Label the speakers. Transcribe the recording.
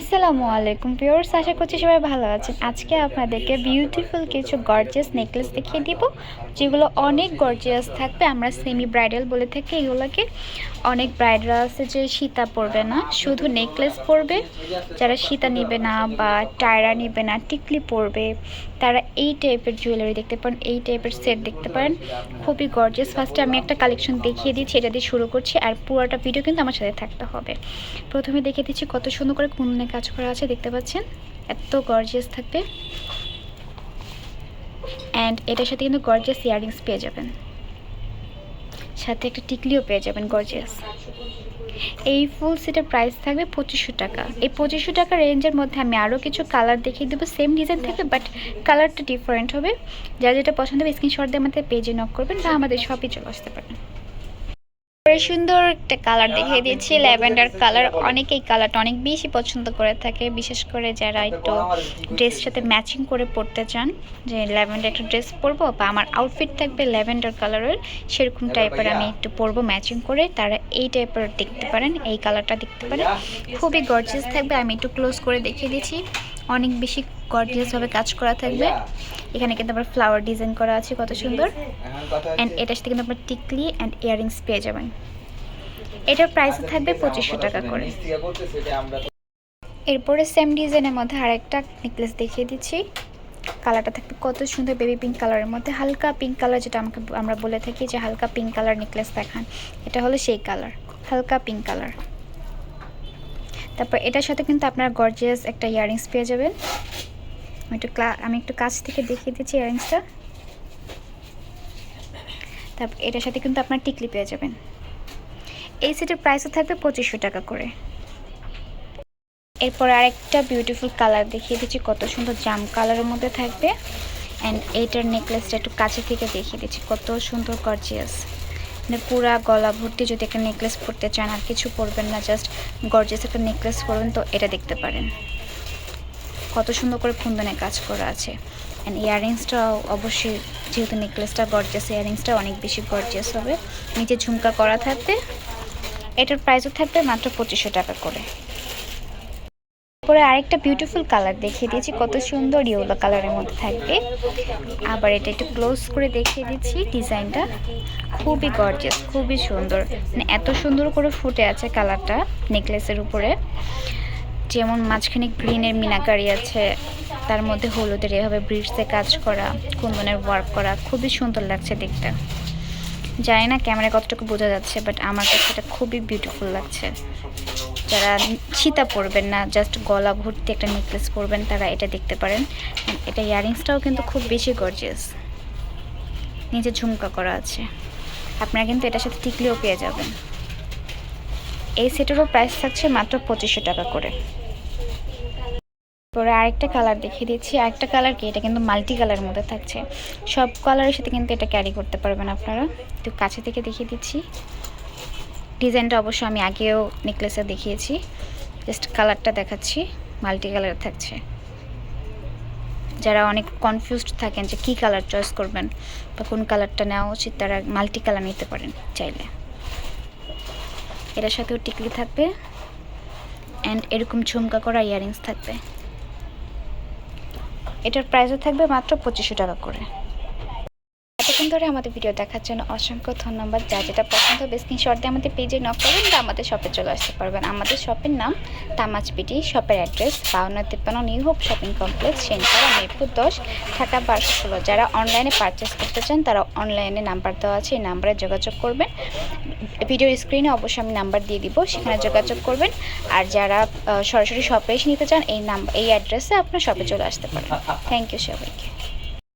Speaker 1: আসসালামু আলাইকুম ভিউয়ার্স, আশা করছি সবাই ভালো আছেন। আজকে আপনাদেরকে বিউটিফুল কিছু গর্জিয়াস নেকলেস দেখিয়ে দিব, যেগুলো অনেক গর্জিয়াস থাকবে। আমরা সেমি ব্রাইডাল বলে থাকি এগুলোকে। অনেক ব্রাইডরা আছে যে সীতা পরবে না, শুধু নেকলেস পরবে। যারা সীতা নেবে না বা টায়রা নেবে না, টিকলি পরবে, তারা এই টাইপের জুয়েলারি দেখতে পারেন, এই টাইপের সেট দেখতে পারেন। খুবই গর্জিয়াস। ফার্স্টে আমি একটা কালেকশন দেখিয়ে দিচ্ছি, এটা দিয়ে শুরু করছি, আর পুরোটা ভিডিও কিন্তু আমার সাথে থাকতে হবে। প্রথমে দেখিয়ে দিচ্ছি কত সুন্দর করে কুন্দনে কাজ করা আছে, দেখতে পাচ্ছেন, এত গর্জিয়াস থাকবে। অ্যান্ড এটার সাথে কিন্তু গর্জিয়াস ইয়াররিংস পেয়ে যাবেন, সাথে একটা টিকলিও পেয়ে যাবেন গর্জিয়াস। এই ফুল সেটের প্রাইস থাকবে 2500 টাকা। এই 2500 টাকা রেঞ্জের মধ্যে আমি আরও কিছু কালার দেখিয়ে দেবো, সেম ডিজাইন থাকবে বাট কালারটা ডিফারেন্ট হবে। যার যেটা পছন্দ হবে স্ক্রিনশট দিয়ে আমাদের পেজে নক করবেন বা আমাদের শপে চলে আসতে পারেন। সুন্দর একটা কালার দেখিয়ে দিচ্ছি, ল্যাভেন্ডার কালার। অনেকেই কালারটা অনেক বেশি পছন্দ করে থাকে, বিশেষ করে যারা একটু ড্রেসের সাথে ম্যাচিং করে পরতে চান, যে ল্যাভেন্ডার একটা ড্রেস পরবো বা আমার আউটফিট থাকবে ল্যাভেন্ডার কালারের, সেরকম টাইপের আমি একটু পরবো ম্যাচিং করে, তারা এই টাইপের দেখতে পারেন, এই কালারটা দেখতে পারেন। খুবই গর্জিয়াস থাকবে। আমি একটু ক্লোজ করে দেখিয়ে দিচ্ছি, অনেক বেশি গর্জিয়াসভাবে কাজ করা থাকবে। এখানে কিন্তু আবার ফ্লাওয়ার ডিজাইন করা আছে, কত সুন্দর। অ্যান্ড এটার সাথে কিন্তু আপনার টিকলি অ্যান্ড ইয়াররিংস পেয়ে যাবেন। এটার প্রাইস থাকবে 2500 টাকা করে। এরপরে সেম ডিজাইনের মধ্যে আরেকটা নেকলেস দেখিয়ে দিচ্ছি। কালারটা থাকবে কত সুন্দর, বেবি পিঙ্ক কালারের মধ্যে, হালকা পিঙ্ক কালার, যেটা আমরা বলে থাকি যে হালকা পিঙ্ক কালার নেকলেস দেখান, এটা হলো সেই কালার, হালকা পিঙ্ক কালার। তারপর এটার সাথে কিন্তু আপনার গর্জিয়াস একটা ইয়াররিংস পেয়ে যাবেন। আমি একটু কাছ থেকে দেখিয়ে দিচ্ছি ইয়াররিংসটা। তারপর এটার সাথে কিন্তু আপনার টিকলি পেয়ে যাবেন। এই সেটের প্রাইসও থাকবে 2500 টাকা করে। এরপর আরেকটা বিউটিফুল কালার দেখিয়ে দিচ্ছি, কত সুন্দর জাম কালারের মধ্যে থাকবে। অ্যান্ড এইটার নেকলেসটা একটু কাছে থেকে দেখিয়ে দিচ্ছি, কত সুন্দর গর্জিয়াস। মানে পুরা গলা ভর্তি যদি একটা নেকলেস পরতে চান, আর কিছু পরবেন না, জাস্ট গর্জিয়াস একটা নেকলেস পরবেন, তো এটা দেখতে পারেন। কত সুন্দর করে কুন্দনে কাজ করা আছে। অ্যান্ড ইয়াররিংসটাও অবশ্যই, যেহেতু নেকলেসটা গর্জিয়াস, ইয়াররিংসটা অনেক বেশি গর্জিয়াস হবে। নিচে ঝুমকা করা থাকবে। এটার প্রাইসও থাকবে মাত্র 2500 টাকা করে। পরে আরেকটা বিউটিফুল কালার দেখিয়ে দিয়েছি, কত সুন্দর ইয়েলো কালারের মধ্যে থাকবে। আবার এটা একটু ক্লোজ করে দেখিয়ে দিচ্ছি, ডিজাইনটা খুবই গর্জিয়াস, খুবই সুন্দর। মানে এত সুন্দর করে ফুটে আছে কালারটা নেকলেসের উপরে, যেমন মাঝখানে গ্রিনের মিনাকারি আছে, তার মধ্যে হলুদের এভাবে ব্রিডসে কাজ করা, কুন্দনের ওয়ার্ক করা, খুবই সুন্দর লাগছে দেখতে। জানি না ক্যামেরায় কতটুকু বোঝা যাচ্ছে, বাট আমার কাছে এটা খুবই বিউটিফুল লাগছে। যারা সীতা পরবেন না, জাস্ট গলা ভর্তি একটা নেকলেস পরবেন, তারা এটা দেখতে পারেন। এটা ইয়াররিংসটাও কিন্তু খুব বেশি গর্জিয়াস, নিচে ঝুমকা করা আছে। আপনারা কিন্তু এটার সাথে টিকলিও পেয়ে যাবেন। এই সেটেরও প্রাইস থাকছে মাত্র 2500 টাকা করে। পরে আরেকটা কালার দেখিয়ে দিচ্ছি। আরেকটা কালার কি, এটা কিন্তু মাল্টি কালারের মধ্যে থাকছে। সব কালারের সাথে কিন্তু এটা ক্যারি করতে পারবেন আপনারা। একটু কাছে থেকে দেখিয়ে দিচ্ছি, ডিজাইনটা অবশ্য আমি আগেও নেকলেসে দেখিয়েছি, জাস্ট কালারটা দেখাচ্ছি, মাল্টি কালার থাকছে। যারা অনেক কনফিউজড থাকেন যে কী কালার চয়েস করবেন বা কোন কালারটা নেওয়া উচিত, তারা মাল্টি কালার নিতে পারেন চাইলে। এটার সাথেও টিকলি থাকবে অ্যান্ড এরকম ঝুমকা করা ইয়াররিংস থাকবে। এটার প্রাইসও থাকবে মাত্র 2500 টাকা করে। এতক্ষণ ধরে আমাদের ভিডিও দেখার জন্য অসংখ্য ধন্যবাদ। যা যেটা পছন্দ হবে স্ক্রিনশট দিয়ে আমাদের পেজে নক করবেন বা আমাদের শপে চলে আসতে পারবেন। আমাদের শপের নাম তামাজ বিটি, শপের address 5253 new hope shopping complex, Senpara, Mirpur 10, Dhaka 1216। যারা অনলাইনে পারচেস করতে চান, তারা অনলাইনে নাম্বার দেওয়া আছে, এই নাম্বারে যোগাযোগ করবেন। ভিডিওর স্ক্রিনে অবশ্যই আমি নাম্বার দিয়ে দিব, সেখানে যোগাযোগ করবেন। আর যারা সরাসরি শপে এসে নিতে চান, এই অ্যাড্রেসে আপনার শপে চলে আসতে পারেন। থ্যাংক ইউ সবাইকে।